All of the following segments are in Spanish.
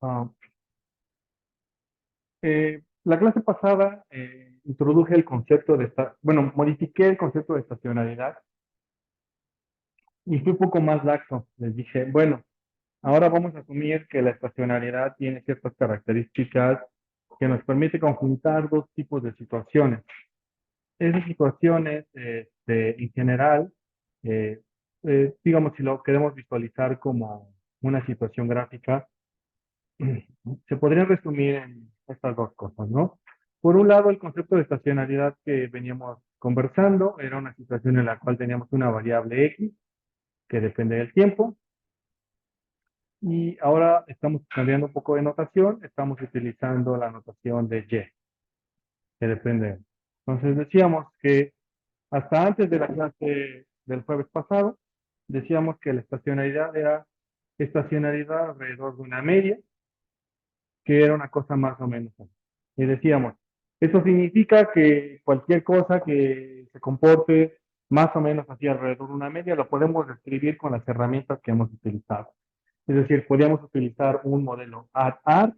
Ah, la clase pasada introduje el concepto bueno, modifiqué el concepto de estacionalidad y fui un poco más laxo. Les dije, bueno, ahora vamos a asumir que la estacionalidad tiene ciertas características que nos permite conjuntar dos tipos de situaciones. Esas situaciones, en general, eh, digamos, si lo queremos visualizar como una situación gráfica, se podría resumir en estas dos cosas, ¿no? Por un lado, el concepto de estacionalidad que veníamos conversando era una situación en la cual teníamos una variable X que depende del tiempo y ahora estamos cambiando un poco de notación, estamos utilizando la notación de Y, que depende. Entonces decíamos que hasta antes de la clase del jueves pasado, decíamos que la estacionalidad era estacionalidad alrededor de una media, que era una cosa más o menos así. Y decíamos, eso significa que cualquier cosa que se comporte más o menos así alrededor de una media, lo podemos describir con las herramientas que hemos utilizado. Es decir, podríamos utilizar un modelo AD-AR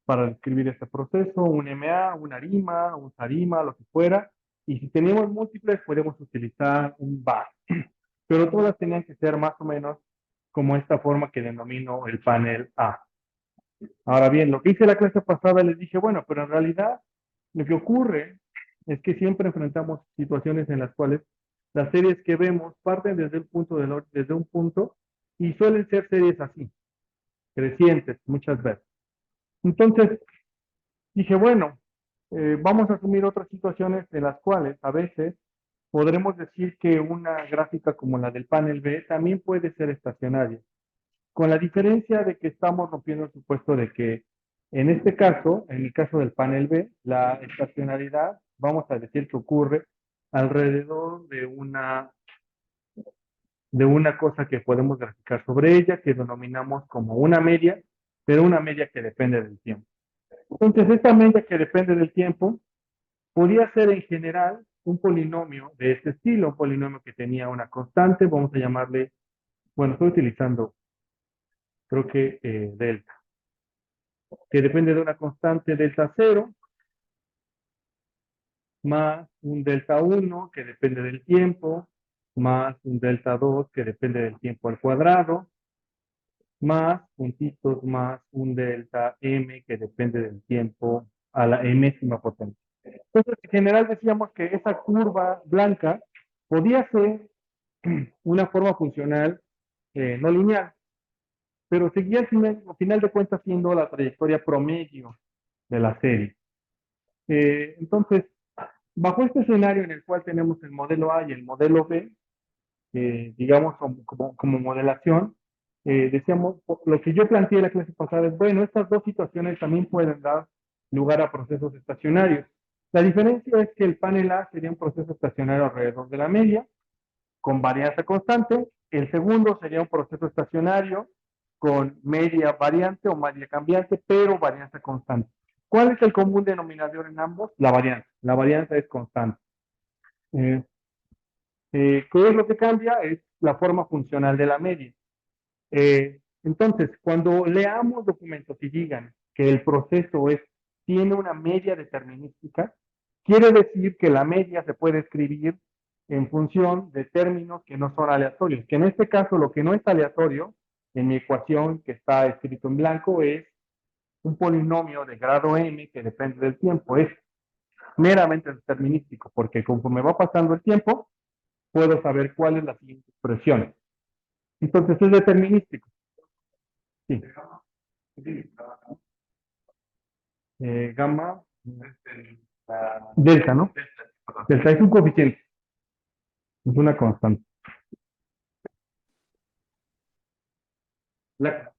para describir este proceso, un MA, una ARIMA, un SARIMA, lo que fuera. Y si tenemos múltiples, podemos utilizar un BAR. Pero todas tenían que ser más o menos como esta forma que denomino el panel A. Ahora bien, lo que hice la clase pasada les dije, bueno, pero en realidad lo que ocurre es que siempre enfrentamos situaciones en las cuales las series que vemos parten desde desde un punto y suelen ser series así, crecientes muchas veces. Entonces dije, bueno, vamos a asumir otras situaciones en las cuales a veces podremos decir que una gráfica como la del panel B también puede ser estacionaria, con la diferencia de que estamos rompiendo el supuesto de que en este caso, en el caso del panel B, la estacionalidad, vamos a decir que ocurre alrededor de una cosa que podemos graficar sobre ella, que denominamos como una media, pero una media que depende del tiempo. Entonces, esta media que depende del tiempo podría ser en general un polinomio de este estilo, un polinomio que tenía una constante, vamos a llamarle, bueno, estoy utilizando, creo que delta, que depende de una constante delta cero, más un delta uno que depende del tiempo, más un delta 2 que depende del tiempo al cuadrado, más puntitos más un delta m que depende del tiempo a la enésima potencia. Entonces, en general decíamos que esa curva blanca podía ser una forma funcional no lineal, pero seguía al final de cuentas siendo la trayectoria promedio de la serie. Entonces, bajo este escenario en el cual tenemos el modelo A y el modelo B, digamos como modelación, decíamos, lo que yo planteé en la clase pasada es, bueno, estas dos situaciones también pueden dar lugar a procesos estacionarios. La diferencia es que el panel A sería un proceso estacionario alrededor de la media, con varianza constante. El segundo sería un proceso estacionario con media variante o media cambiante, pero varianza constante. ¿Cuál es el común denominador en ambos? La varianza. La varianza es constante. Eh, ¿Qué es lo que cambia? Es la forma funcional de la media. Entonces, cuando leamos documentos y digan que el proceso tiene una media determinística, quiere decir que la media se puede escribir en función de términos que no son aleatorios. Que en este caso, lo que no es aleatorio, en mi ecuación que está escrito en blanco, es un polinomio de grado m que depende del tiempo. Es meramente determinístico, porque conforme va pasando el tiempo, puedo saber cuál es la siguiente expresión. Entonces es determinístico. Sí. Gamma, delta, ¿no? Delta es un coeficiente, es una constante. La,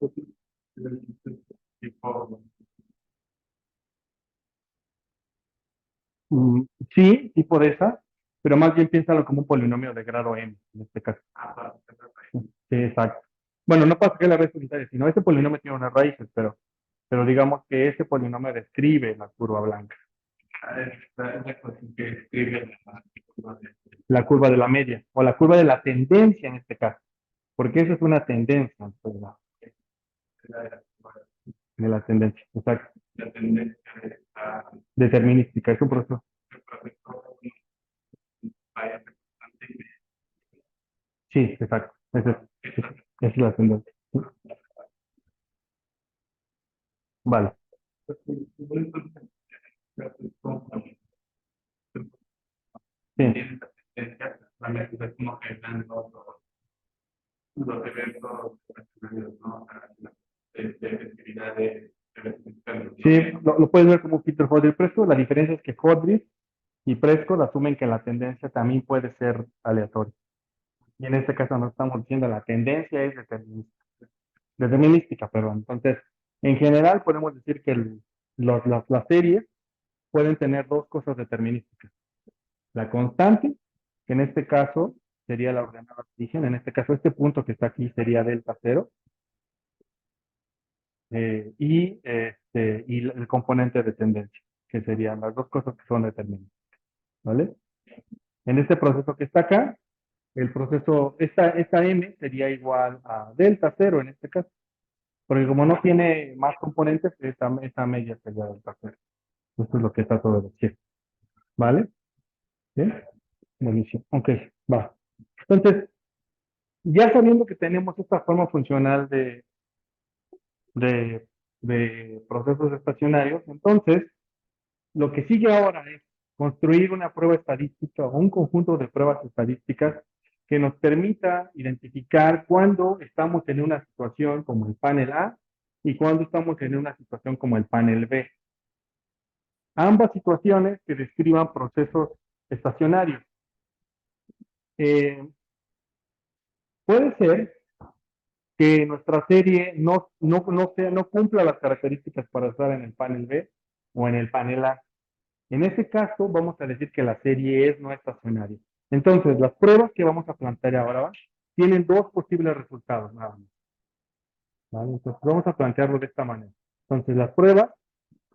mm, sí, tipo de esa, pero más bien piénsalo como un polinomio de grado m, en este caso. Sí, exacto. Bueno, no pasa que la raíz unitaria, sino este polinomio tiene unas raíces, pero digamos que ese polinomio describe la curva blanca. La curva de la media, o la curva de la tendencia en este caso, porque eso es una tendencia. Pues, ¿no? de la tendencia, exacto. Determinística, es un proceso. Sí, exacto. Esa es la tendencia. Vale. Sí. Sí, lo puedes ver como Peter Hodder Prescott. La diferencia es que Hodder y Prescott asumen que la tendencia también puede ser aleatoria. Y en este caso no estamos diciendo la tendencia es determinística, perdón. Entonces, en general podemos decir que las series pueden tener dos cosas determinísticas. La constante, que en este caso sería la ordenada de origen, en este caso este punto que está aquí sería delta cero, y el componente de tendencia, que serían las dos cosas que son determinantes, ¿vale? En este proceso que está acá, el proceso, esta M sería igual a delta cero en este caso, porque como no tiene más componentes, esta media sería delta cero. Esto es lo que trato de decir, ¿vale? ¿Bien? Buenísimo. Ok, va. Entonces, ya sabiendo que tenemos esta forma funcional de, de procesos estacionarios, entonces lo que sigue ahora es construir una prueba estadística o un conjunto de pruebas estadísticas que nos permita identificar cuándo estamos en una situación como el panel A y cuándo estamos en una situación como el panel B. Ambas situaciones que describan procesos estacionarios. Eh, puede ser que nuestra serie no cumpla las características para estar en el panel B o en el panel A. En ese caso, vamos a decir que la serie es no estacionaria. Entonces, las pruebas que vamos a plantear ahora tienen dos posibles resultados, nada más. ¿Vale? Entonces, vamos a plantearlo de esta manera. Entonces, las pruebas,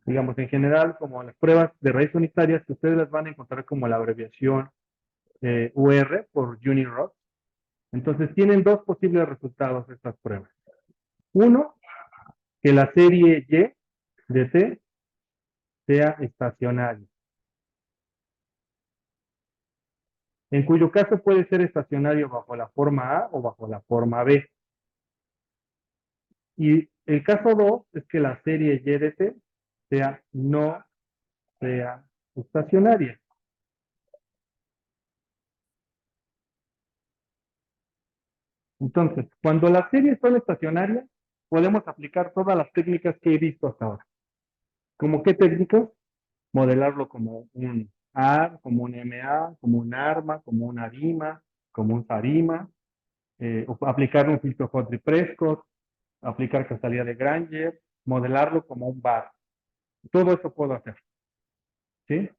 digamos en general, como las pruebas de raíz unitarias, que ustedes las van a encontrar como la abreviación UR por Unirod. Entonces, tienen dos posibles resultados estas pruebas. Uno, que la serie Y de T sea estacionaria, en cuyo caso puede ser estacionario bajo la forma A o bajo la forma B. Y el caso 2 es que la serie Y de T no sea estacionaria. Entonces, cuando las series son estacionarias, podemos aplicar todas las técnicas que he visto hasta ahora. ¿Cómo qué técnicas? Modelarlo como un AR, como un MA, como un ARMA, como un ARIMA, como un SARIMA, o aplicar un filtro Hodry-Prescott, aplicar causalidad de Granger, modelarlo como un bar. Todo eso puedo hacer. ¿Sí?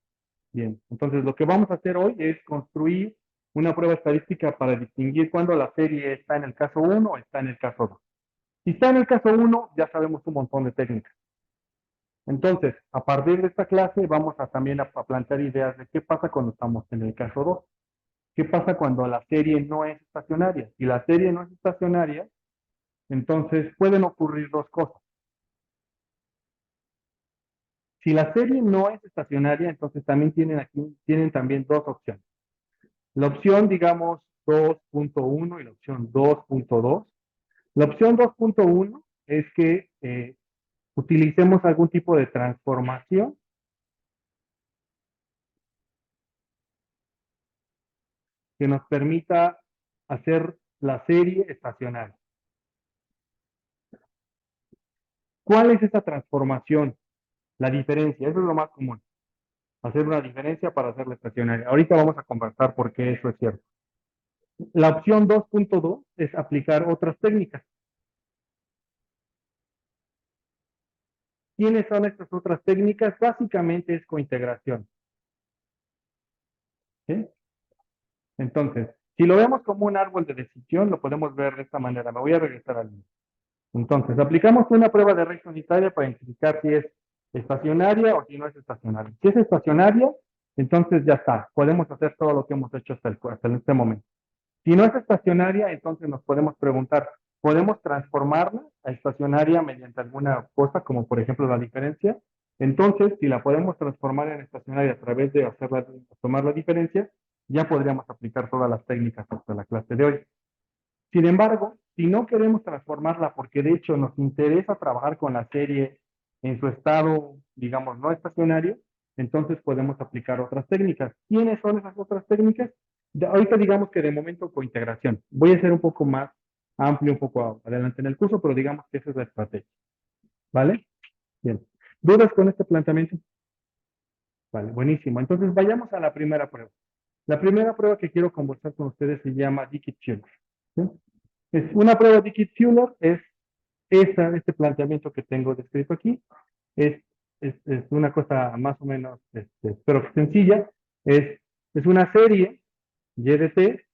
Bien, entonces lo que vamos a hacer hoy es construir una prueba estadística para distinguir cuándo la serie está en el caso 1 o está en el caso 2. Si está en el caso 1, ya sabemos un montón de técnicas. Entonces, a partir de esta clase vamos a también a plantear ideas de qué pasa cuando estamos en el caso 2. ¿Qué pasa cuando la serie no es estacionaria? Si la serie no es estacionaria, entonces pueden ocurrir dos cosas. Si la serie no es estacionaria, entonces también tienen también dos opciones. La opción, digamos, 2.1 y la opción 2.2. La opción 2.1 es que utilicemos algún tipo de transformación que nos permita hacer la serie estacionaria. ¿Cuál es esa transformación? La diferencia, eso es lo más común. Hacer una diferencia para hacerla estacionaria. Ahorita vamos a conversar por qué eso es cierto. La opción 2.2 es aplicar otras técnicas. ¿Quiénes son estas otras técnicas? Básicamente es cointegración. ¿Sí? Entonces, si lo vemos como un árbol de decisión, lo podemos ver de esta manera. Me voy a regresar al mismo. Entonces, aplicamos una prueba de raíz unitaria para identificar si es estacionaria o si no es estacionaria. Si es estacionaria, entonces ya está. Podemos hacer todo lo que hemos hecho hasta este momento. Si no es estacionaria, entonces nos podemos preguntar, podemos transformarla a estacionaria mediante alguna cosa, como por ejemplo la diferencia. Entonces, si la podemos transformar en estacionaria a través de tomar la diferencia, ya podríamos aplicar todas las técnicas hasta la clase de hoy. Sin embargo, si no queremos transformarla porque de hecho nos interesa trabajar con la serie en su estado, digamos, no estacionario, entonces podemos aplicar otras técnicas. ¿Quiénes son esas otras técnicas? Ahorita digamos que de momento cointegración. Voy a ser un poco más amplio, un poco adelante en el curso, pero digamos que esa es la estrategia. ¿Vale? Bien. ¿Dudas con este planteamiento? Vale, buenísimo. Entonces vayamos a la primera prueba. La primera prueba que quiero conversar con ustedes se llama Dickit-Fuller. ¿Sí? Es una prueba Dickit-Fuller, es este planteamiento que tengo descrito aquí. Es, es una cosa más o menos, espero que sencilla. Es una serie y de t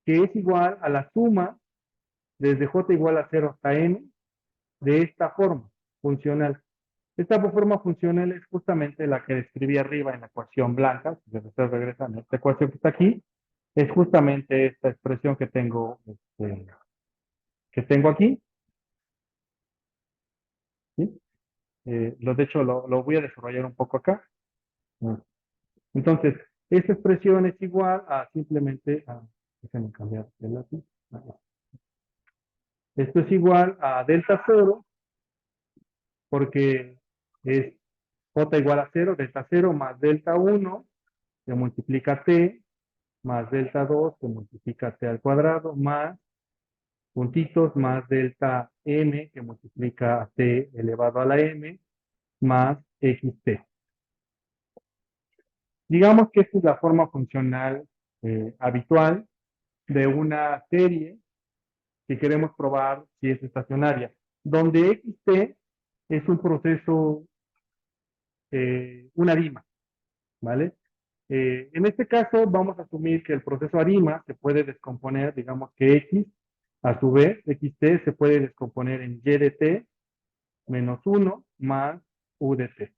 que es igual a la suma desde j igual a 0 hasta n de esta forma funcional. Esta forma funcional es justamente la que describí arriba en la ecuación blanca. Si ustedes regresan a esta ecuación que está aquí, es justamente esta expresión que tengo aquí. ¿Sí? De hecho, lo voy a desarrollar un poco acá. Entonces, esta expresión es igual a simplemente, déjenme cambiar de lápiz. Esto es igual a delta 0, porque es j igual a 0, delta 0 más delta 1, que multiplica t, más delta 2, que multiplica t al cuadrado, más puntitos, más delta m, que multiplica a t elevado a la m, más xt. Digamos que esta es la forma funcional habitual de una serie que queremos probar si es estacionaria, donde xt es un proceso, una arima, ¿vale? En este caso vamos a asumir que el proceso arima se puede descomponer, digamos que x, a su vez, xt se puede descomponer en y de t menos 1 más u de t.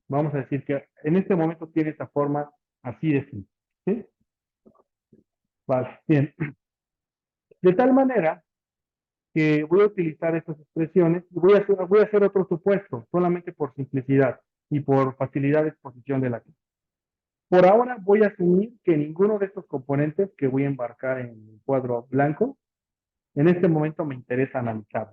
Vamos a decir que en este momento tiene esta forma así de simple. ¿Sí? Vale, bien. De tal manera que voy a utilizar estas expresiones y voy a hacer otro supuesto, solamente por simplicidad y por facilidad de exposición de la clase. Por ahora voy a asumir que ninguno de estos componentes que voy a embarcar en el cuadro blanco, en este momento me interesa analizar.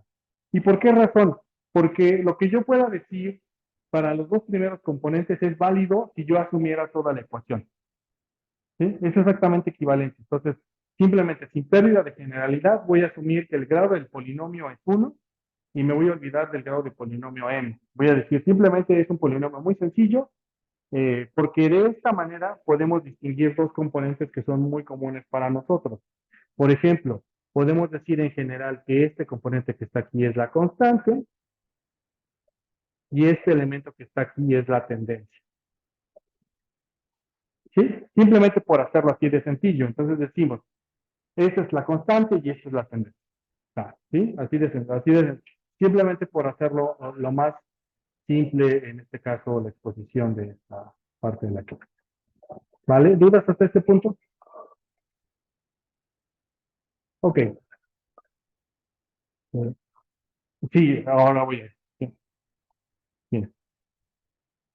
¿Y por qué razón? Porque lo que yo pueda decir para los dos primeros componentes es válido si yo asumiera toda la ecuación. ¿Sí? Es exactamente equivalente. Entonces, simplemente sin pérdida de generalidad, voy a asumir que el grado del polinomio es 1 y me voy a olvidar del grado de polinomio m. Voy a decir simplemente es un polinomio muy sencillo, porque de esta manera podemos distinguir dos componentes que son muy comunes para nosotros. Por ejemplo, podemos decir en general que este componente que está aquí es la constante y este elemento que está aquí es la tendencia. ¿Sí? Simplemente por hacerlo así de sencillo. Entonces decimos, esta es la constante y esta es la tendencia. ¿Sí? Así de sencillo. Simplemente por hacerlo lo más simple, en este caso, la exposición de esta parte de la clase. ¿Vale? ¿Dudas hasta este punto? Ok. Sí, ahora voy a ir. Sí, bien.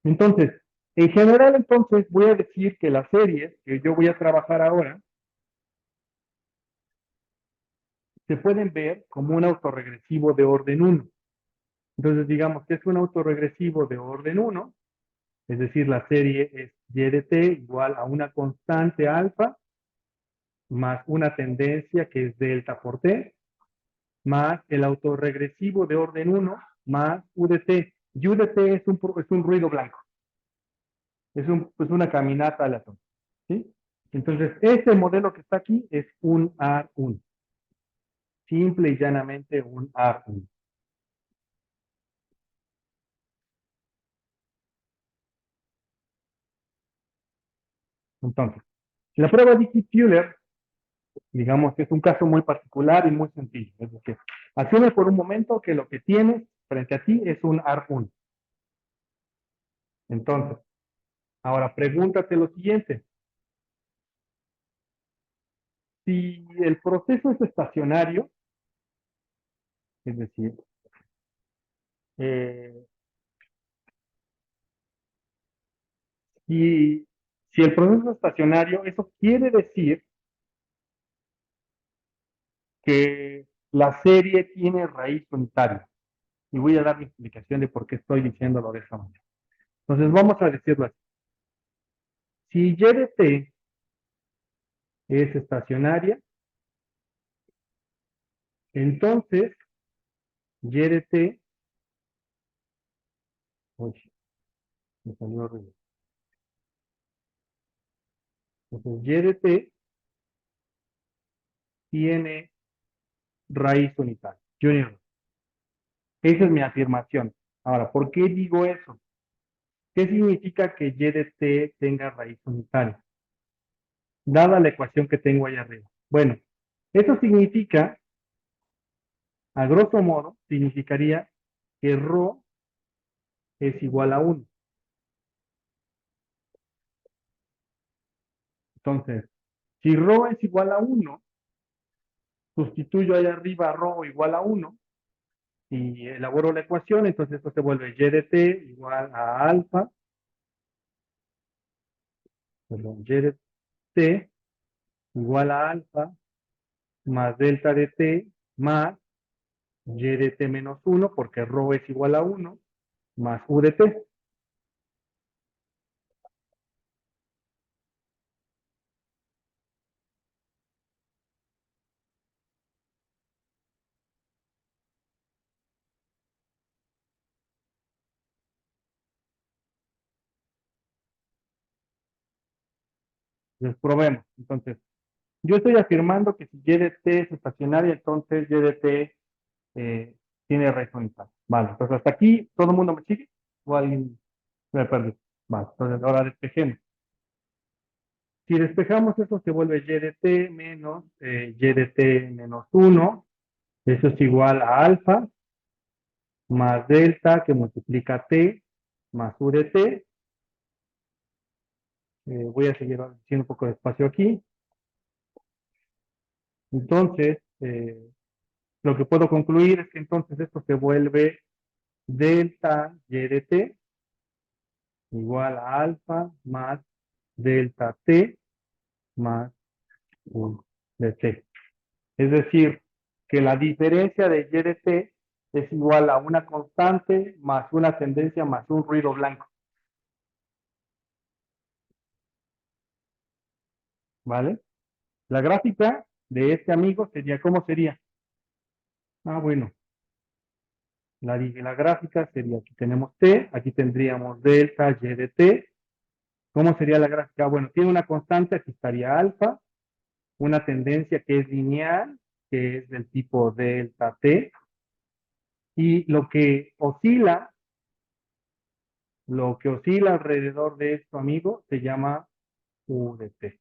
Entonces, en general, entonces, voy a decir que las series que yo voy a trabajar ahora se pueden ver como un autorregresivo de orden 1. Entonces, digamos que es un autorregresivo de orden 1, es decir, la serie es y de t igual a una constante alfa más una tendencia que es delta por t, más el autorregresivo de orden 1 más u de t. Y u de t es un ruido blanco, es una caminata aleatoria. ¿Sí? Entonces, este modelo que está aquí es un R1. Simple y llanamente un R1. Entonces, la prueba de Dickey-Fuller, digamos que es un caso muy particular y muy sencillo. Es decir, asume por un momento que lo que tienes frente a ti es un R1. Entonces, ahora pregúntate lo siguiente. Si el proceso es estacionario, Es decir, eh, si el proceso es estacionario, eso quiere decir que la serie tiene raíz unitaria. Y voy a dar mi explicación de por qué estoy diciéndolo de esa manera. Entonces vamos a decirlo así. Si y de t es estacionaria, entonces y de t, uy, me salió horrible. Entonces y de t tiene raíz unitaria. Junior, esa es mi afirmación. Ahora, ¿por qué digo eso? ¿Qué significa que y de t tenga raíz unitaria? Dada la ecuación que tengo ahí arriba. Bueno, eso significa, a grosso modo, significaría que ρ es igual a 1. Entonces, si ρ es igual a 1, sustituyo ahí arriba ρ igual a 1 y elaboro la ecuación, entonces esto se vuelve y de t igual a alfa, perdón, y de t igual a alfa más delta de t más y de t menos 1, porque ρ es igual a 1, más u de t. Entonces probemos. Entonces, yo estoy afirmando que si y de t es estacionaria, entonces y de t eh, tiene raíz unitaria. Vale, entonces hasta aquí, ¿todo el mundo me sigue? ¿O alguien me perdí? Vale, entonces ahora despejemos. Si despejamos eso, se vuelve y de t menos y de t menos 1. Eso es igual a alfa más delta que multiplica t más u de t. Voy a seguir haciendo un poco de espacio aquí. Entonces, lo que puedo concluir es que entonces esto se vuelve delta y de t igual a alfa más delta t más u de t. Es decir, que la diferencia de y de t es igual a una constante más una tendencia más un ruido blanco. ¿Vale? La gráfica de este amigo sería, ¿cómo sería? Ah, bueno, la gráfica sería, aquí tenemos t, aquí tendríamos delta y de t. ¿Cómo sería la gráfica? Bueno, tiene una constante, aquí estaría alfa, una tendencia que es lineal, que es del tipo delta t, y lo que oscila alrededor de esto, amigo, se llama u de t.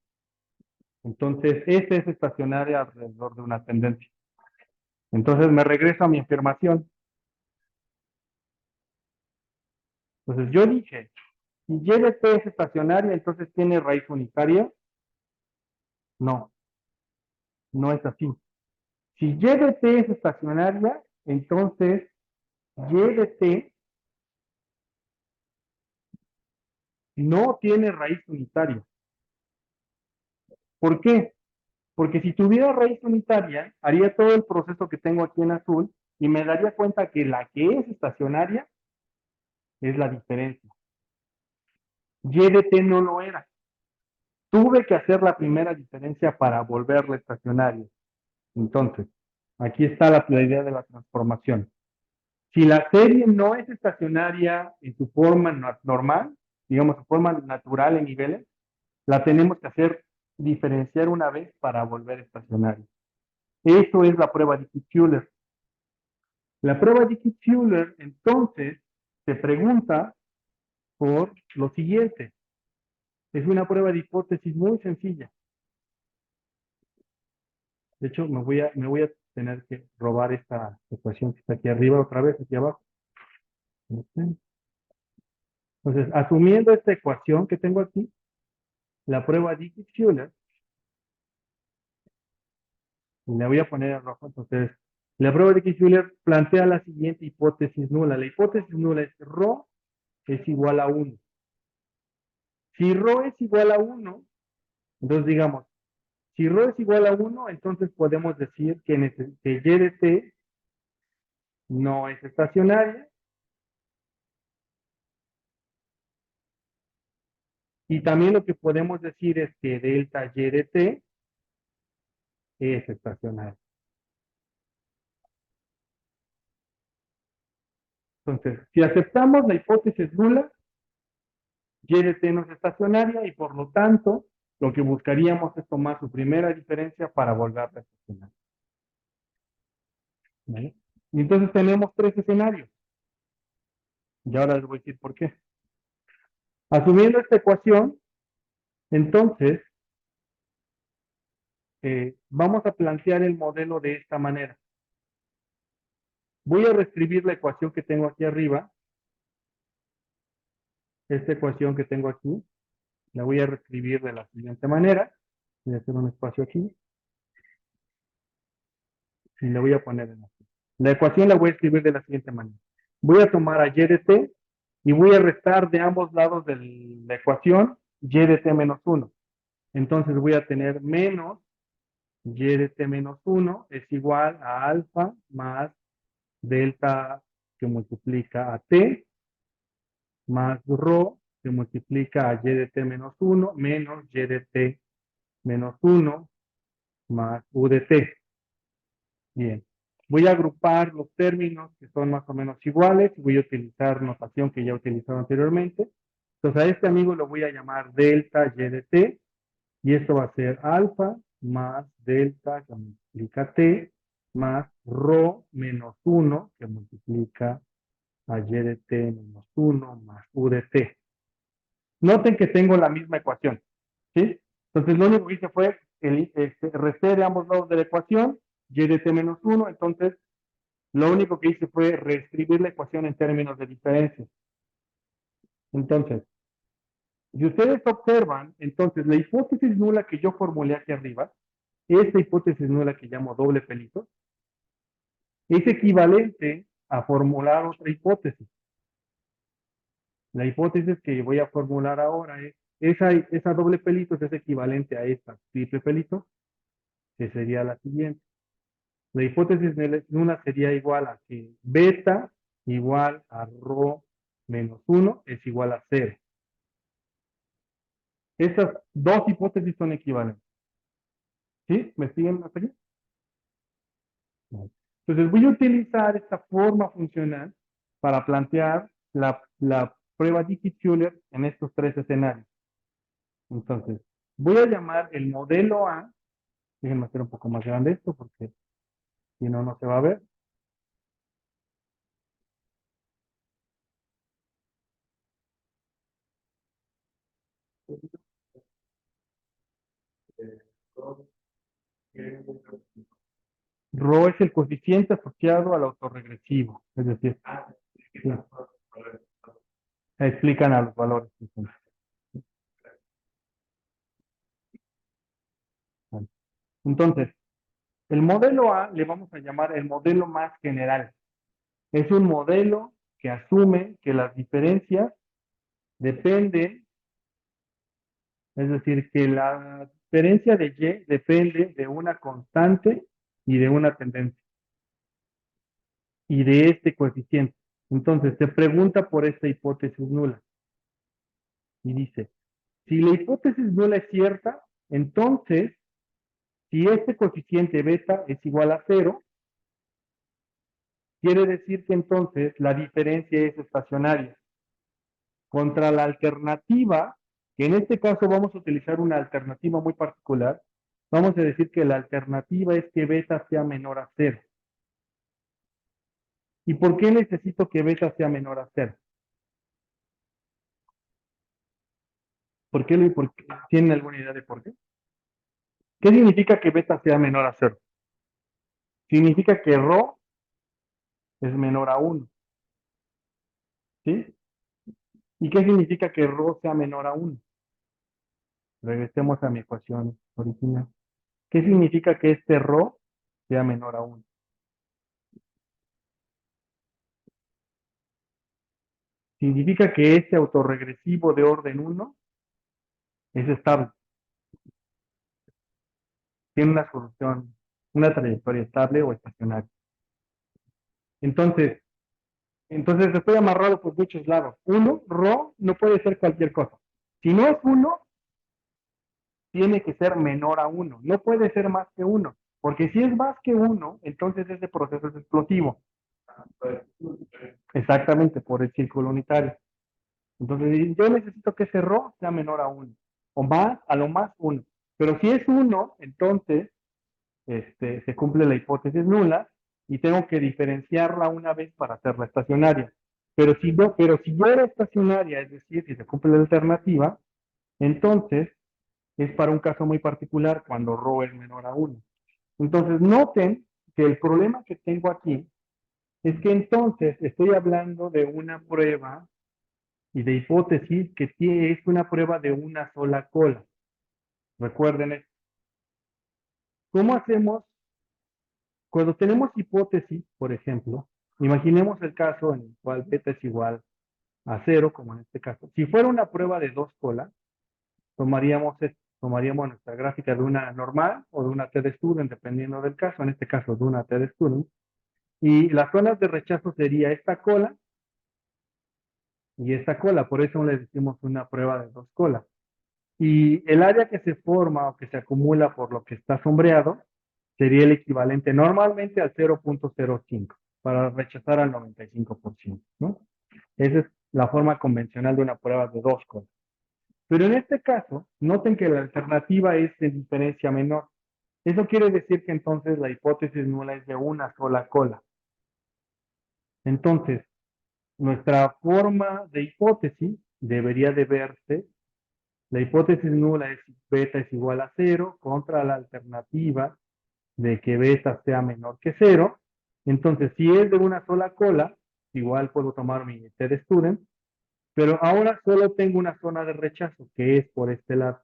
Entonces, esta es estacionaria alrededor de una tendencia. Entonces, me regreso a mi afirmación. Entonces, yo dije, si y de t es estacionaria, entonces tiene raíz unitaria. No, no es así. Si y de t es estacionaria, entonces y de t no tiene raíz unitaria. ¿Por qué? Porque si tuviera raíz unitaria, haría todo el proceso que tengo aquí en azul y me daría cuenta que la que es estacionaria es la diferencia. Y de t no lo era. Tuve que hacer la primera diferencia para volverla estacionaria. Entonces, aquí está la idea de la transformación. Si la serie no es estacionaria en su forma normal, digamos, su forma natural en niveles, la tenemos que hacer diferenciar una vez para volver estacionaria. Eso es la prueba de Dickey-Fuller. La prueba de Dickey-Fuller, entonces, se pregunta por lo siguiente. Es una prueba de hipótesis muy sencilla. De hecho, me voy a tener que robar esta ecuación que está aquí arriba, otra vez, aquí abajo. Entonces, asumiendo esta ecuación que tengo aquí, la prueba de Dickey-Fuller, y le voy a poner en rojo, entonces, La prueba de Euler plantea la siguiente hipótesis nula. La hipótesis nula es ρ es igual a 1. Si ρ es igual a 1, entonces digamos, si ρ es igual a 1, entonces podemos decir que Y de t no es estacionaria. Y también lo que podemos decir es que delta Y de t es estacionaria. Entonces, si aceptamos la hipótesis nula, Y de t no es estacionaria y por lo tanto, lo que buscaríamos es tomar su primera diferencia para volverla a estacionar. ¿Vale? Y entonces tenemos tres escenarios. Y ahora les voy a decir por qué. Asumiendo esta ecuación, entonces, vamos a plantear el modelo de esta manera. Voy a reescribir la ecuación que tengo aquí arriba. Esta ecuación que tengo aquí, la voy a reescribir de la siguiente manera. Voy a hacer un espacio aquí y le voy a poner en aquí. La ecuación la voy a escribir de la siguiente manera. Voy a tomar a Y de t y voy a restar de ambos lados de la ecuación Y de t menos 1. Entonces voy a tener menos Y de t menos 1 es igual a alfa más delta que multiplica a t más rho que multiplica a Y de t menos 1 menos Y de t menos 1 más U de t. Bien. Voy a agrupar los términos que son más o menos iguales y voy a utilizar notación que ya he utilizado anteriormente. Entonces a este amigo lo voy a llamar delta Y de t y esto va a ser alfa más delta que multiplica t más rho menos 1 que multiplica a Y de t menos 1 más U de t. Noten que tengo la misma ecuación, ¿sí? Entonces lo único que hice fue resté de ambos lados de la ecuación Y de t menos 1, entonces lo único que hice fue reescribir la ecuación en términos de diferencia. Entonces, si ustedes observan, entonces la hipótesis nula que yo formulé aquí arriba, esta hipótesis nula que llamo doble pelito, es equivalente a formular otra hipótesis. La hipótesis que voy a formular ahora es, esa doble pelito es equivalente a esta triple pelito, que sería la siguiente. La hipótesis nula sería igual a que beta igual a rho menos 1 es igual a 0. Estas dos hipótesis son equivalentes. ¿Sí? ¿Me siguen hasta aquí? Entonces voy a utilizar esta forma funcional para plantear la prueba Dicke-Fuller en estos tres escenarios. Entonces, voy a llamar el modelo A, déjenme hacer un poco más grande esto porque si no, no se va a ver. Rho es el coeficiente asociado al autorregresivo, es decir, sí, explican a los valores. Entonces, el modelo A le vamos a llamar el modelo más general. Es un modelo que asume que las diferencias dependen, es decir, que la diferencia de Y depende de una constante y de una tendencia y de este coeficiente. Entonces, se pregunta por esta hipótesis nula y dice, si la hipótesis nula es cierta, entonces, si este coeficiente beta es igual a 0, quiere decir que entonces la diferencia es estacionaria. Contra la alternativa, que en este caso vamos a utilizar una alternativa muy particular, vamos a decir que la alternativa es que beta sea menor a 0. ¿Y por qué necesito que beta sea menor a 0? ¿Tienen alguna idea de por qué? ¿Qué significa que beta sea menor a 0? Significa que rho es menor a 1. ¿Sí? ¿Y qué significa que rho sea menor a 1? Regresemos a mi ecuación original. ¿Qué significa que este rho sea menor a 1? Significa que este autorregresivo de orden uno es estable, tiene una solución, una trayectoria estable o estacionaria. Entonces, estoy amarrado por muchos lados. Uno, rho no puede ser cualquier cosa. Si no es uno, tiene que ser menor a uno. No puede ser más que uno. Porque si es más que uno, entonces ese proceso es explosivo. Exactamente, por el círculo unitario. Entonces, yo necesito que ese rho sea menor a uno. O más, a lo más uno. Pero si es uno, entonces se cumple la hipótesis nula y tengo que diferenciarla una vez para hacerla estacionaria. Pero si ya era estacionaria, es decir, si se cumple la alternativa, entonces es para un caso muy particular cuando ρ es menor a uno. Entonces, noten que el problema que tengo aquí es que entonces estoy hablando de una prueba y de hipótesis que es una prueba de una sola cola. Recuerden esto. ¿Cómo hacemos cuando tenemos hipótesis, por ejemplo? Imaginemos el caso en el cual beta es igual a cero, como en este caso. Si fuera una prueba de dos colas, tomaríamos nuestra gráfica de una normal o de una TD student, dependiendo del caso, en este caso de una TD student, y las zonas de rechazo sería esta cola y esta cola, por eso le decimos una prueba de dos colas. Y el área que se forma o que se acumula por lo que está sombreado sería el equivalente normalmente al 0.05 para rechazar al 95%, ¿no? Esa es la forma convencional de una prueba de dos colas. Pero en este caso, noten que la alternativa es de diferencia menor. Eso quiere decir que entonces la hipótesis nula es de una sola cola. Entonces, nuestra forma de hipótesis debería de verse, la hipótesis nula es beta es igual a cero contra la alternativa de que beta sea menor que cero. Entonces, si es de una sola cola, igual puedo tomar mi T de student, pero ahora solo tengo una zona de rechazo, que es por este lado.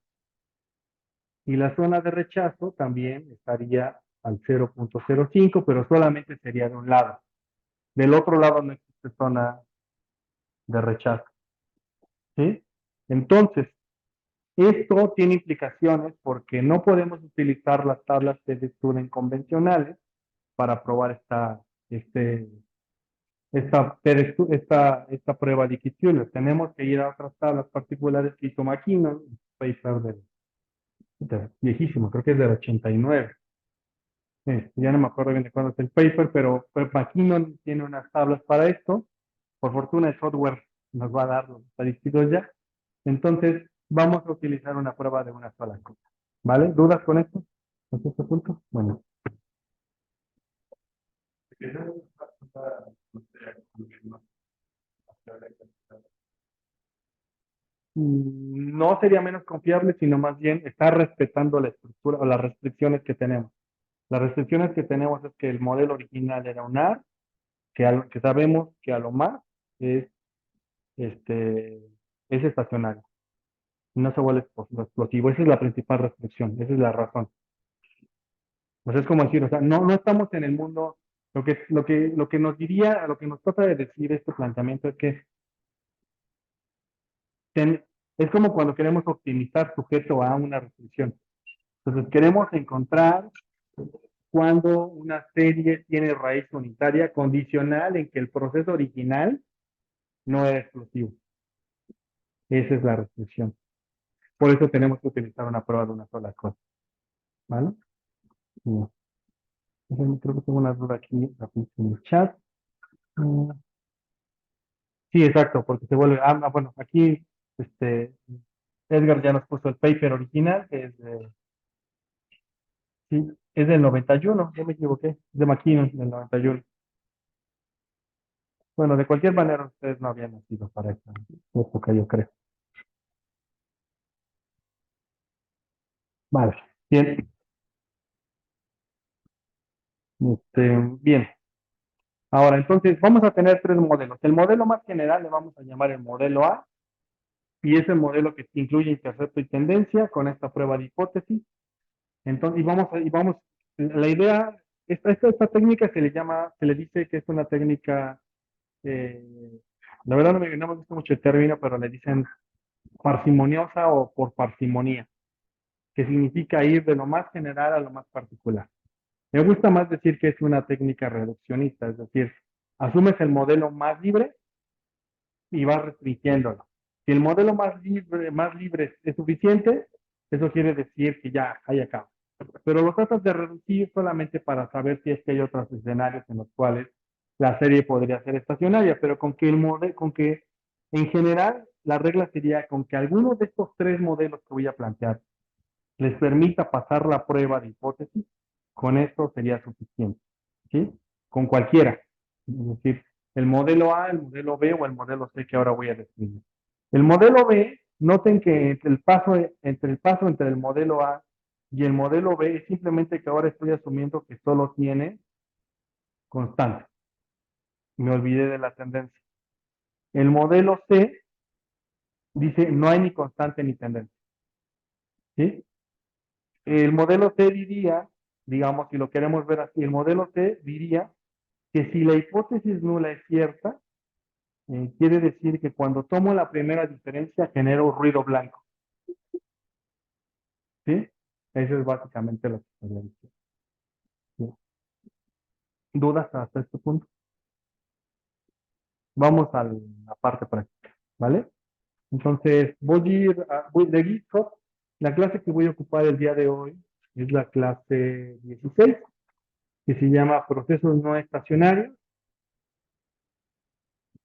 Y la zona de rechazo también estaría al 0.05, pero solamente sería de un lado. Del otro lado no existe zona de rechazo. ¿Sí? Entonces, esto tiene implicaciones porque no podemos utilizar las tablas de Student convencionales para probar esta prueba de Kitzbühel. Tenemos que ir a otras tablas particulares que hizo McKinnon, un paper viejísimo, creo que es del 89. Ya no me acuerdo bien de cuándo es el paper, pero pues, McKinnon tiene unas tablas para esto. Por fortuna el software nos va a dar los estadísticos ya. Entonces, vamos a utilizar una prueba de una sola cosa. ¿Vale? ¿Dudas con esto? ¿Hasta este punto? Bueno. No sería menos confiable, sino más bien está respetando la estructura o las restricciones que tenemos. Las restricciones que tenemos es que el modelo original era un A, que sabemos que a lo más es, este, es estacionario. No se vuelve explosivo. Esa es la principal restricción, esa es la razón. Pues es como decir, o sea, no estamos en el mundo, lo que nos diría, lo que nos trata de decir este planteamiento es que es como cuando queremos optimizar sujeto a una restricción. Entonces queremos encontrar cuando una serie tiene raíz unitaria condicional en que el proceso original no era explosivo. Esa es la restricción. Por eso tenemos que utilizar una prueba de una sola cosa. ¿Vale? Sí. Creo que tengo una duda aquí en el chat. Mm, Sí, exacto, porque se vuelve. Bueno, aquí Edgar ya nos puso el paper original, que sí, es del 91, ya me equivoqué, de McKinnon, del 91. Bueno, de cualquier manera, ustedes no habían nacido para esa época, yo creo. Vale, bien. Bien. Ahora, entonces, vamos a tener tres modelos. El modelo más general le vamos a llamar el modelo A, y es el modelo que incluye intercepto y tendencia con esta prueba de hipótesis. Entonces, la idea, esta técnica se le dice que es una técnica, eh, La verdad no me gusta mucho el término, pero le dicen parsimoniosa o por parsimonía, que significa ir de lo más general a lo más particular. Me gusta más decir que es una técnica reduccionista, es decir, asumes el modelo más libre y vas restringiéndolo. Si el modelo más libre es suficiente, eso quiere decir que ya hay acá. Pero lo tratas de reducir solamente para saber si es que hay otros escenarios en los cuales la serie podría ser estacionaria, pero con que en general la regla sería con que alguno de estos tres modelos que voy a plantear les permita pasar la prueba de hipótesis, con esto sería suficiente, ¿sí? Con cualquiera. Es decir, el modelo A, el modelo B o el modelo C que ahora voy a describir. El modelo B, noten que entre el modelo A y el modelo B es simplemente que ahora estoy asumiendo que solo tiene constante. Me olvidé de la tendencia. El modelo C dice no hay ni constante ni tendencia, ¿sí? El modelo C diría, digamos, si lo queremos ver así, el modelo C diría que si la hipótesis nula es cierta, quiere decir que cuando tomo la primera diferencia genero ruido blanco, ¿sí? Eso es básicamente lo que quería decir, ¿sí? ¿Dudas hasta este punto? Vamos a la parte práctica, ¿vale? Entonces, voy de GitHub. La clase que voy a ocupar el día de hoy es la clase 16, que se llama Procesos no estacionarios.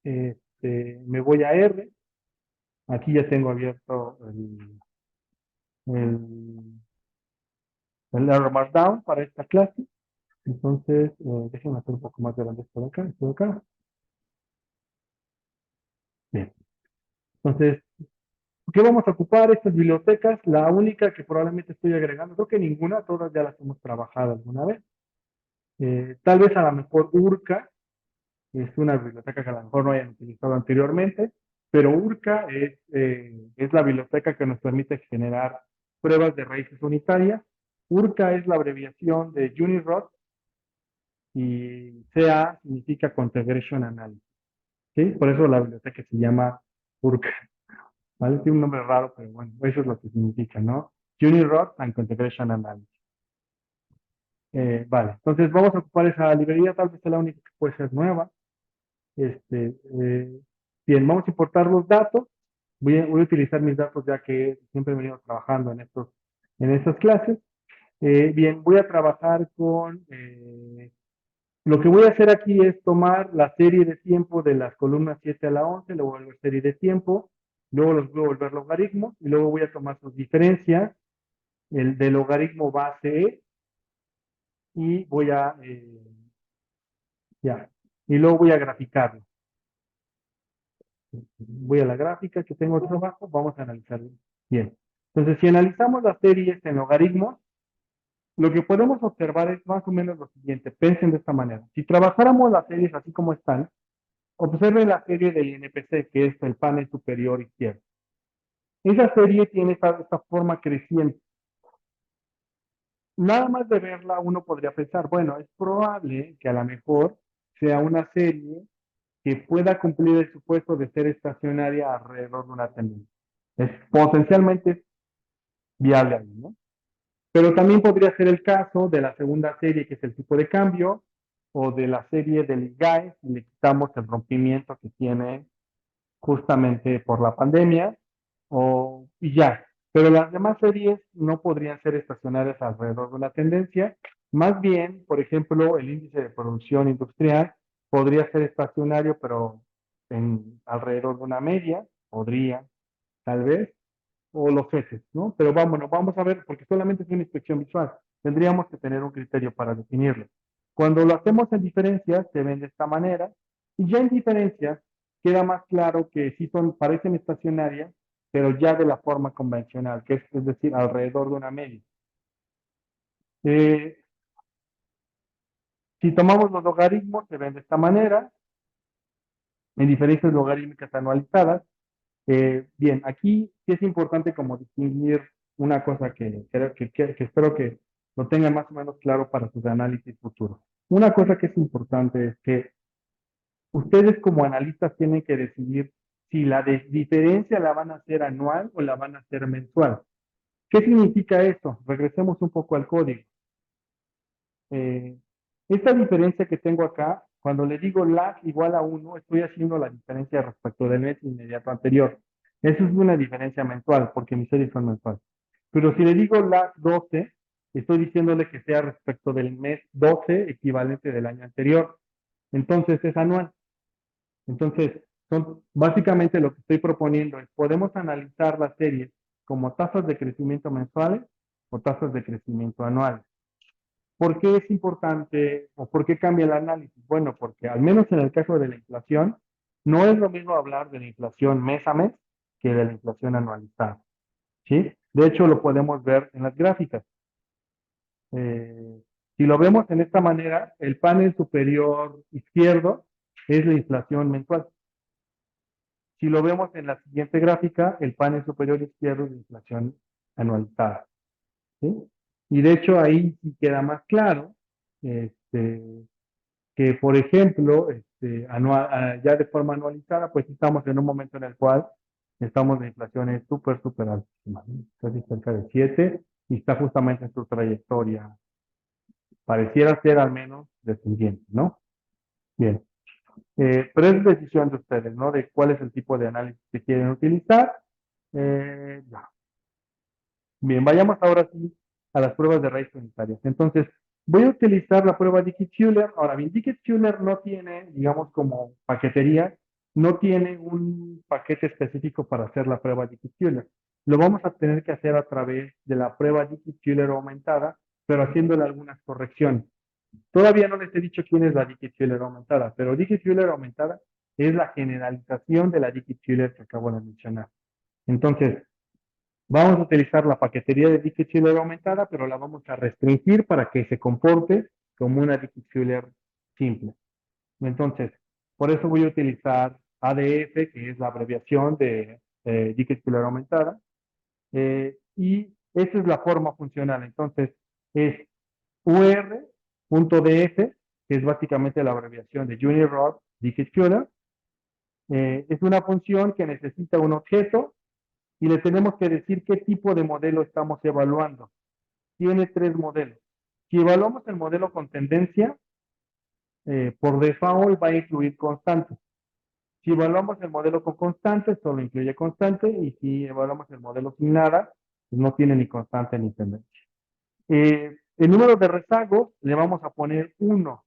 Me voy a R. Aquí ya tengo abierto el, el error markdown para esta clase. Entonces, déjenme hacer un poco más grande esto de acá, esto de acá. Bien. Entonces, ¿qué vamos a ocupar? Estas bibliotecas, la única que probablemente estoy agregando, creo que ninguna, todas ya las hemos trabajado alguna vez. Tal vez a lo mejor Urca es una biblioteca que a lo mejor no hayan utilizado anteriormente, pero Urca es la biblioteca que nos permite generar pruebas de raíces unitarias. Urca es la abreviación de Unirod y CA significa Configuration Analysis, ¿sí? Por eso la biblioteca se llama Urca, ¿vale? Tiene un nombre raro, pero bueno, eso es lo que significa, ¿no? Unirod and Configuration Analysis. Vale, entonces vamos a ocupar esa librería, tal vez sea la única que puede ser nueva. Bien, vamos a importar los datos. Voy a utilizar mis datos ya que siempre he venido trabajando en estas clases. Bien, voy a trabajar con lo que voy a hacer aquí es tomar la serie de tiempo de las columnas 7 a la 11, luego voy a volver serie de tiempo, luego los voy a volver logaritmos y luego voy a tomar sus diferencias, el del logaritmo base E, y ya, y luego voy a graficarlo. Voy a la gráfica que tengo aquí abajo, vamos a analizarlo. Bien. Entonces, si analizamos las series en logaritmos, lo que podemos observar es más o menos lo siguiente. Piensen de esta manera. Si trabajáramos las series así como están, observen la serie del INPC, que es el panel superior izquierdo. Esa serie tiene esta forma creciente. Nada más de verla, uno podría pensar, bueno, es probable que a lo mejor sea una serie que pueda cumplir el supuesto de ser estacionaria alrededor de una tendencia. Es potencialmente viable ahí, ¿no? Pero también podría ser el caso de la segunda serie, que es el tipo de cambio, o de la serie del IGAE, si le quitamos el rompimiento que tiene justamente por la pandemia, y ya. Pero las demás series no podrían ser estacionarias alrededor de una tendencia. Más bien, por ejemplo, el índice de producción industrial podría ser estacionario, pero alrededor de una media, podría, tal vez, o los heces, ¿no? Pero vamos a ver, porque solamente es una inspección visual. Tendríamos que tener un criterio para definirlo. Cuando lo hacemos en diferencias, se ven de esta manera, y ya en diferencias queda más claro que sí parecen estacionarias, pero ya de la forma convencional, que es decir, alrededor de una media. Eh, si tomamos los logaritmos, se ven de esta manera, en diferencias logarítmicas anualizadas. Bien, aquí sí es importante como distinguir una cosa que espero que lo tengan más o menos claro para sus análisis futuros. Una cosa que es importante es que Ustedes como analistas tienen que decidir si la diferencia la van a hacer anual o la van a hacer mensual. ¿Qué significa eso? Regresemos un poco al código. Eh, esta diferencia que tengo acá, cuando le digo lag igual a 1, estoy haciendo la diferencia respecto del mes inmediato anterior. Eso es una diferencia mensual, porque mis series son mensuales. Pero si le digo lag 12, estoy diciéndole que sea respecto del mes 12 equivalente del año anterior. Entonces es anual. Entonces, básicamente lo que estoy proponiendo es, podemos analizar las series como tasas de crecimiento mensuales o tasas de crecimiento anuales. ¿Por qué es importante o por qué cambia el análisis? Bueno, porque al menos en el caso de la inflación, no es lo mismo hablar de la inflación mes a mes que de la inflación anualizada, ¿sí? De hecho, lo podemos ver en las gráficas. Eh, si lo vemos en esta manera, el panel superior izquierdo es la inflación mensual. Si lo vemos en la siguiente gráfica, el panel superior izquierdo es la inflación anualizada, ¿sí? Y de hecho ahí sí queda más claro, este, que, por ejemplo, ya de forma anualizada, pues estamos en un momento en el cual estamos de inflaciones súper, súper altísimas, ¿no? Casi cerca de 7 y está justamente en su trayectoria, pareciera ser al menos descendiente, ¿no? Bien, pero es decisión de ustedes, ¿no? De cuál es el tipo de análisis que quieren utilizar. Ya. Bien, vayamos ahora sí a las pruebas de raíz unitarias. Entonces, voy a utilizar la prueba Dicke-Schuller. Ahora bien, Dicke-Schuller no tiene, digamos, como paquetería, no tiene un paquete específico para hacer la prueba Dicke-Schuller. Lo vamos a tener que hacer a través de la prueba Dicke-Schuller aumentada, pero haciéndole algunas correcciones. Todavía no les he dicho quién es la Dicke-Schuller aumentada, pero Dicke-Schuller aumentada es la generalización de la Dicke-Schuller que acabo de mencionar. Entonces, vamos a utilizar la paquetería de Dicke-Schuller aumentada, pero la vamos a restringir para que se comporte como una Dicke-Schuller simple. Entonces, por eso voy a utilizar ADF, que es la abreviación de Dicke-Schuller aumentada, y esa es la forma funcional. Entonces, es ur.df, que es básicamente la abreviación de Unirod Dicke-Schuller. Es una función que necesita un objeto y le tenemos que decir qué tipo de modelo estamos evaluando. Tiene tres modelos. Si evaluamos el modelo con tendencia, por default va a incluir constantes. Si evaluamos el modelo con constantes, solo incluye constante, y si evaluamos el modelo sin nada, pues no tiene ni constante ni tendencia. El número de rezagos le vamos a poner uno,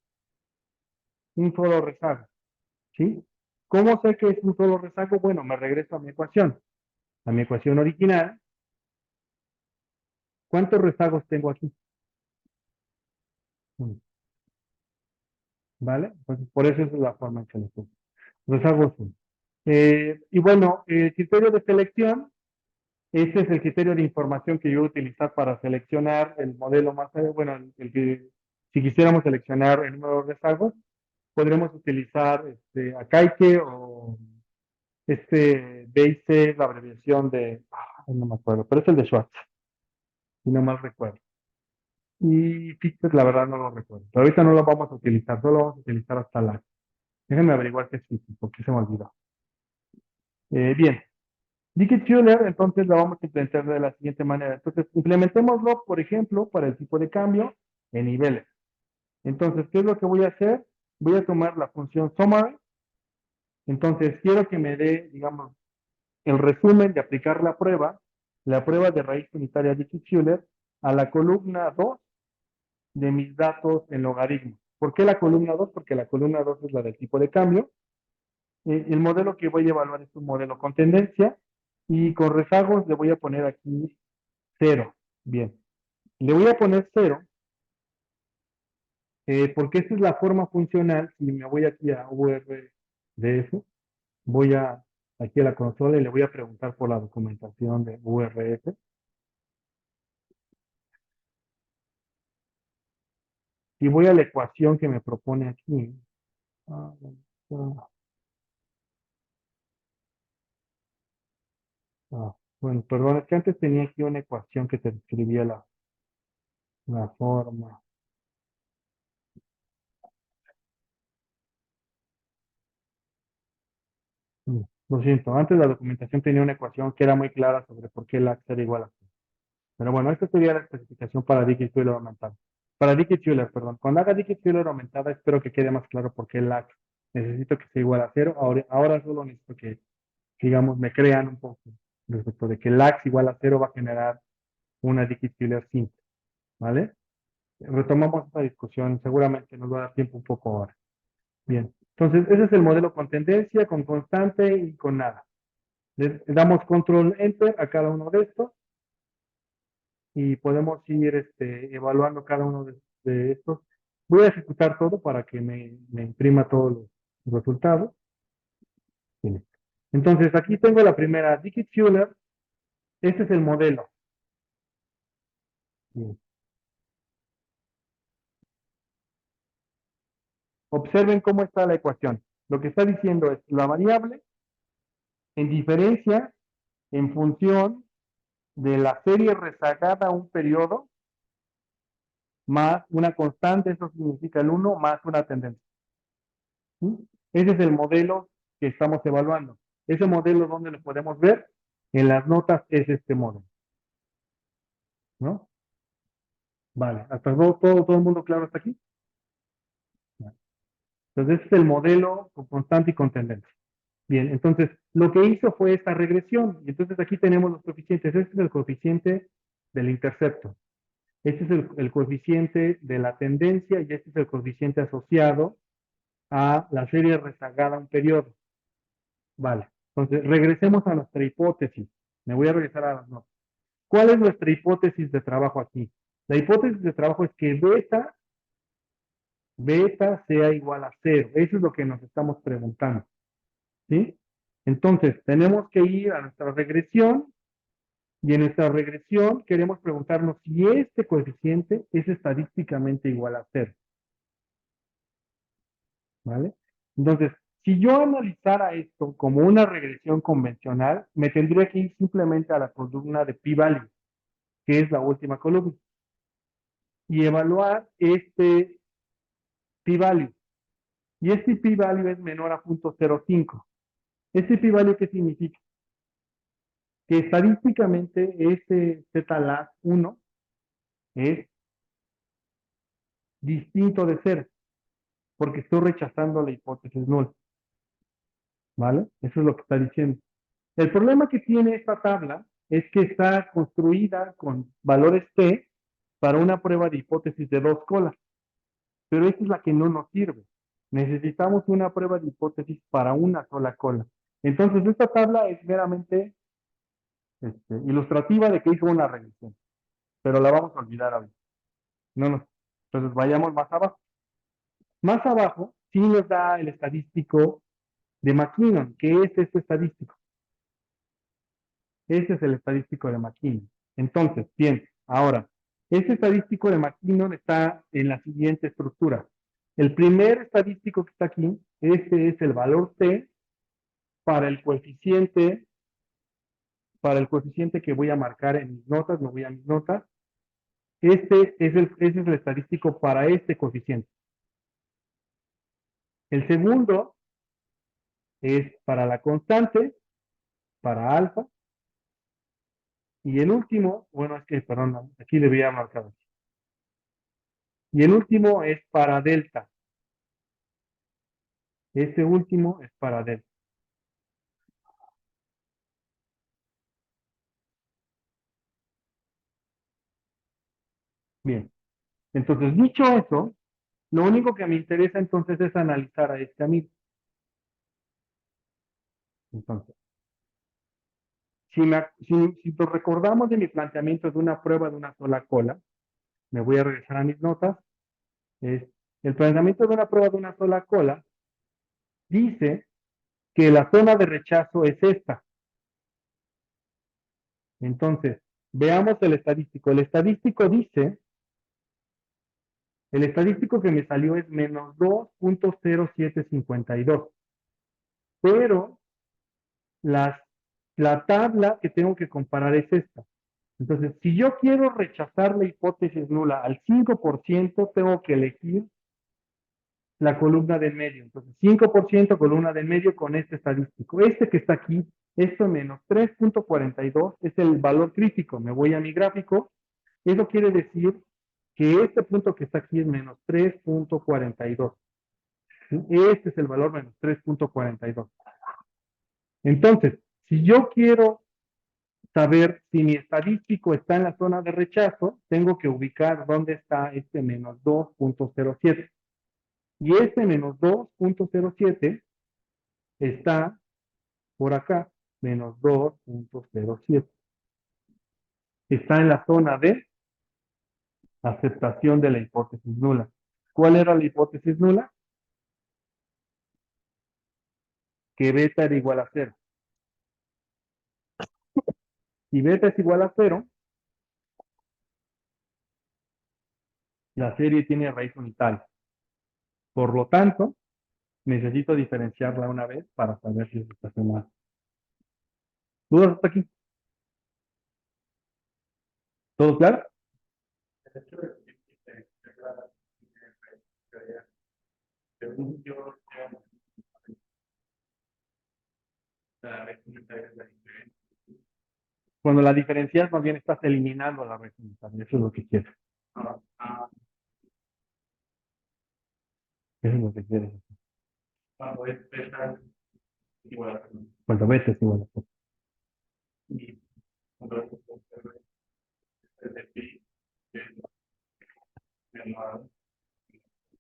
un solo rezago, ¿sí? ¿Cómo sé que es un solo rezago? Bueno, me regreso a mi ecuación original. ¿Cuántos rezagos tengo aquí? Uno, ¿vale? Entonces, por eso es la forma en que lo puse. Rezagos uno. Y bueno, el criterio de selección, este es el criterio de información que yo voy a utilizar para seleccionar el modelo más, bueno, el que, si quisiéramos seleccionar el número de rezagos, podremos utilizar Akaike o BIC, la abreviación de, no me acuerdo, pero es el de Schwartz, si no mal recuerdo. Y Fixer, la verdad no lo recuerdo. Pero ahorita no lo vamos a utilizar, solo vamos a utilizar hasta la. Déjenme averiguar qué es Fixer, porque se me olvidó. Bien, Dicke-Schuller, entonces la vamos a implementar de la siguiente manera. Entonces, implementémoslo, por ejemplo, para el tipo de cambio en niveles. Entonces, ¿qué es lo que voy a hacer? Voy a tomar la función summary. Entonces, quiero que me dé, digamos, el resumen de aplicar la prueba de raíz unitaria Dicke-Schuller, a la columna 2 de mis datos en logaritmos. ¿Por qué la columna 2? Porque la columna 2 es la del tipo de cambio. El modelo que voy a evaluar es un modelo con tendencia y con rezagos le voy a poner aquí 0. Bien, le voy a poner 0 porque esa es la forma funcional. Si me voy aquí a URDF, voy aquí a la consola y le voy a preguntar por la documentación de URF. Y voy a la ecuación que me propone aquí. Ah, bueno, perdón, es que antes tenía aquí una ecuación que te describía la forma. Lo siento, antes la documentación tenía una ecuación que era muy clara sobre por qué la era igual a cero. Pero bueno, esta sería la especificación para Dickey-Fuller aumentada. Para Dickey-Fuller, perdón. Cuando haga Dickey-Fuller aumentada, espero que quede más claro por qué la necesito que sea igual a cero. Ahora solo necesito que, digamos, me crean un poco respecto de que LAX igual a cero va a generar una Dickey-Fuller simple, ¿vale? Retomamos esta discusión, seguramente nos va a dar tiempo un poco ahora. Bien, entonces ese es el modelo con tendencia, con constante y con nada. Le damos control enter a cada uno de estos y podemos ir evaluando cada uno de estos. Voy a ejecutar todo para que me imprima todos los resultados. Bien. Entonces aquí tengo la primera, Dickey-Fuller. Este es el modelo. Bien. Observen cómo está la ecuación. Lo que está diciendo es la variable en diferencia en función de la serie rezagada a un periodo más una constante, eso significa el uno más una tendencia. ¿Sí? Ese es el modelo que estamos evaluando. Ese modelo, ¿dónde lo podemos ver? En las notas es este modelo, ¿no? Vale, ¿hasta todo el mundo claro hasta aquí? Vale. Entonces, este es el modelo con constante y con tendencia. Bien, entonces, lo que hizo fue esta regresión. Y entonces aquí tenemos los coeficientes. Este es el coeficiente del intercepto. Este es el coeficiente de la tendencia y este es el coeficiente asociado a la serie rezagada a un periodo. Vale. Entonces, regresemos a nuestra hipótesis. Me voy a regresar a las notas. ¿Cuál es nuestra hipótesis de trabajo aquí? La hipótesis de trabajo es que beta sea igual a cero. Eso es lo que nos estamos preguntando. ¿Sí? Entonces, tenemos que ir a nuestra regresión y en nuestra regresión queremos preguntarnos si este coeficiente es estadísticamente igual a cero. ¿Vale? Entonces, si yo analizara esto como una regresión convencional, me tendría que ir simplemente a la columna de p-value, que es la última columna, y evaluar este p-value. Y este p-value es menor a 0.05. ¿Este p-value qué significa? Que estadísticamente este z-lat1 es distinto de cero, porque estoy rechazando la hipótesis null. ¿Vale? Eso es lo que está diciendo. El problema que tiene esta tabla es que está construida con valores t para una prueba de hipótesis de dos colas, pero esta es la que no nos sirve. Necesitamos una prueba de hipótesis para una sola cola. Entonces, esta tabla es meramente ilustrativa de que hizo una regresión, pero la vamos a olvidar ahorita. No nos, entonces, vayamos más abajo. Más abajo, sí nos da el estadístico de McKinnon. ¿Qué es este estadístico? Ese es el estadístico de McKinnon. Entonces, bien, ahora, este estadístico de McKinnon está en la siguiente estructura. El primer estadístico que está aquí, este es el valor t para el coeficiente que voy a marcar en mis notas, me voy a mis notas. Ese es el estadístico para este coeficiente. El segundo es para la constante, para alfa. Y el último, bueno, es que, perdón, aquí debía marcar así. Y el último es para delta. Este último es para delta. Bien. Entonces, dicho eso, lo único que me interesa entonces es analizar a este amigo. Entonces, si nos recordamos de mi planteamiento de una prueba de una sola cola, me voy a regresar a mis notas. Es, el planteamiento de una prueba de una sola cola dice que la zona de rechazo es esta. Entonces, veamos el estadístico. El estadístico que me salió es menos 2.0752. Pero las, la tabla que tengo que comparar es esta. Entonces, si yo quiero rechazar la hipótesis nula al 5%, tengo que elegir la columna del medio. Entonces, 5% columna del medio con este estadístico. Este que está aquí, esto menos 3.42 es el valor crítico. Me voy a mi gráfico. Eso quiere decir que este punto que está aquí es menos 3.42. Este es el valor menos 3.42. Entonces, si yo quiero saber si mi estadístico está en la zona de rechazo, tengo que ubicar dónde está este menos 2.07. Y este menos 2.07 está por acá, menos 2.07. Está en la zona de aceptación de la hipótesis nula. ¿Cuál era la hipótesis nula? Que beta era igual a cero. Si beta es igual a cero, la serie tiene raíz unitaria. Por lo tanto, necesito diferenciarla una vez para saber si es estacionaria. ¿Dudas hasta aquí? ¿Todo claro? Cuando la diferencias, más bien estás eliminando la raíz unitaria. Eso es lo que quieres. Eso es lo que quieres. Cuando beta es igual a cero.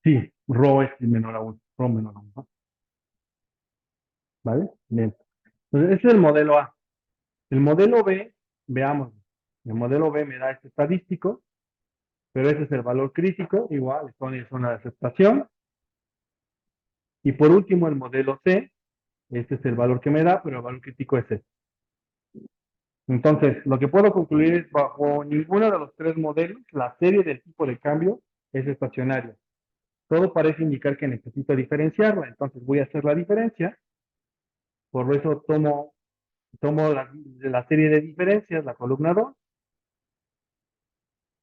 Sí, rho es menor a 1. Rho menor a 1. ¿No? ¿Vale? Bien. Entonces, ese es el modelo A. El modelo B, veamos. El modelo B me da este estadístico, pero ese es el valor crítico, igual, esto es zona de aceptación. Y por último, el modelo C, este es el valor que me da, pero el valor crítico es este. Entonces, lo que puedo concluir es, bajo ninguno de los tres modelos, la serie del tipo de cambio es estacionaria. Todo parece indicar que necesito diferenciarla, entonces voy a hacer la diferencia. Por eso tomo la serie de diferencias, la columna 2,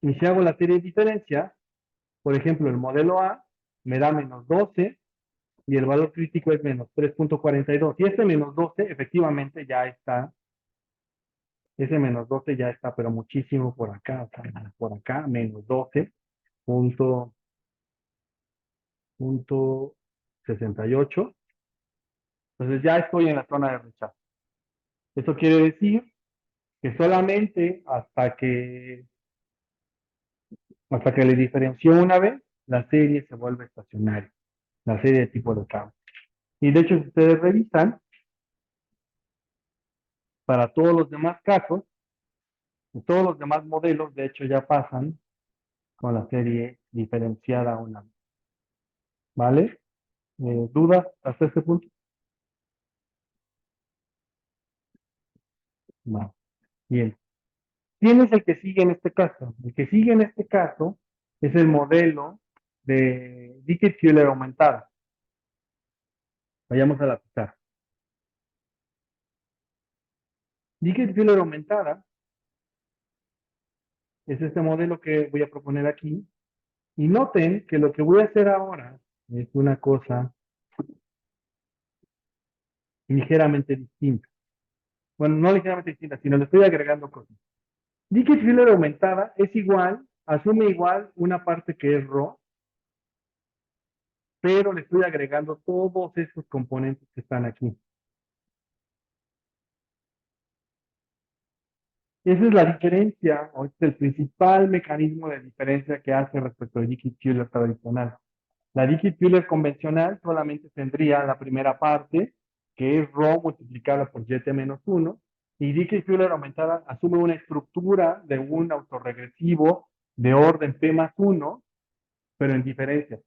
y si hago la serie de diferencias, por ejemplo, el modelo A me da menos 12 y el valor crítico es menos 3.42. Y este menos 12 efectivamente ya está, ese menos 12 ya está, pero muchísimo por acá, o sea, por acá, menos 12 punto 68. Entonces ya estoy en la zona de rechazo. Esto quiere decir que solamente hasta que le diferenció una vez, la serie se vuelve estacionaria, la serie de tipo de cambio. Y de hecho, si ustedes revisan, para todos los demás casos, todos los demás modelos, de hecho, ya pasan con la serie diferenciada una vez. ¿Vale? ¿Dudas hasta este punto? No. Bien. ¿Quién es el que sigue en este caso? El que sigue en este caso es el modelo de Dickey-Fuller aumentada. Vayamos a la pizarra. Dickey-Fuller aumentada es este modelo que voy a proponer aquí. Y noten que lo que voy a hacer ahora es una cosa ligeramente distinta. Bueno, no ligeramente distinta, sino le estoy agregando cosas. Dickey-Fuller aumentada es igual, asume igual una parte que es ρ, pero le estoy agregando todos estos componentes que están aquí. Esa es la diferencia, o es el principal mecanismo de diferencia que hace respecto al Dickey-Fuller tradicional. La Dickey-Fuller convencional solamente tendría la primera parte, que es ρ multiplicada por gt-1, y Dickey-Fuller aumentada asume una estructura de un autorregresivo de orden p+1, pero en diferencia.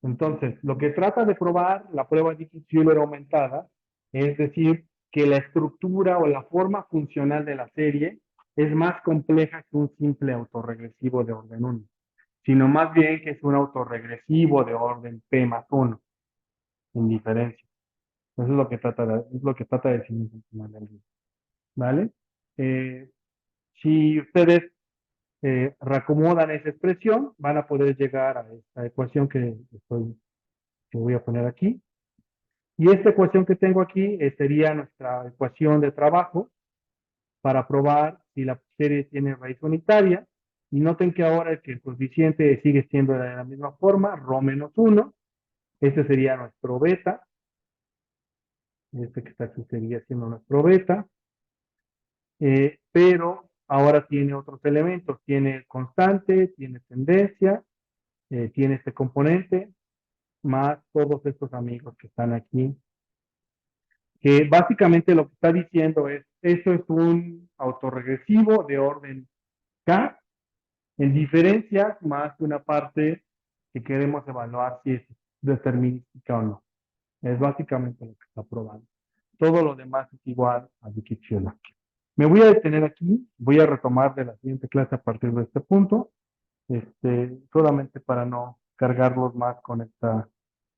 Entonces, lo que trata de probar la prueba Dickey-Fuller aumentada es decir que la estructura o la forma funcional de la serie es más compleja que un simple autorregresivo de orden 1, sino más bien que es un autorregresivo de orden p+1, en diferencia. Eso es lo que trata de decir al final del día. ¿Vale? Si ustedes reacomodan esa expresión, van a poder llegar a esta ecuación que voy a poner aquí. Y esta ecuación que tengo aquí sería nuestra ecuación de trabajo para probar si la serie tiene raíz unitaria. Y noten que ahora que el coeficiente sigue siendo de la misma forma, ρ menos 1. Este sería nuestro beta. Este que está aquí sería siendo nuestro beta. Pero ahora tiene otros elementos. Tiene constante, tiene tendencia, tiene este componente, más todos estos amigos que están aquí. Que básicamente lo que está diciendo es, eso es un autorregresivo de orden K, en diferencias más de una parte que queremos evaluar si es determinística o no. Es básicamente lo que está probando. Todo lo demás es igual a Dickey-Fionac. Me voy a detener aquí, voy a retomar de la siguiente clase a partir de este punto, solamente para no cargarlos más con esta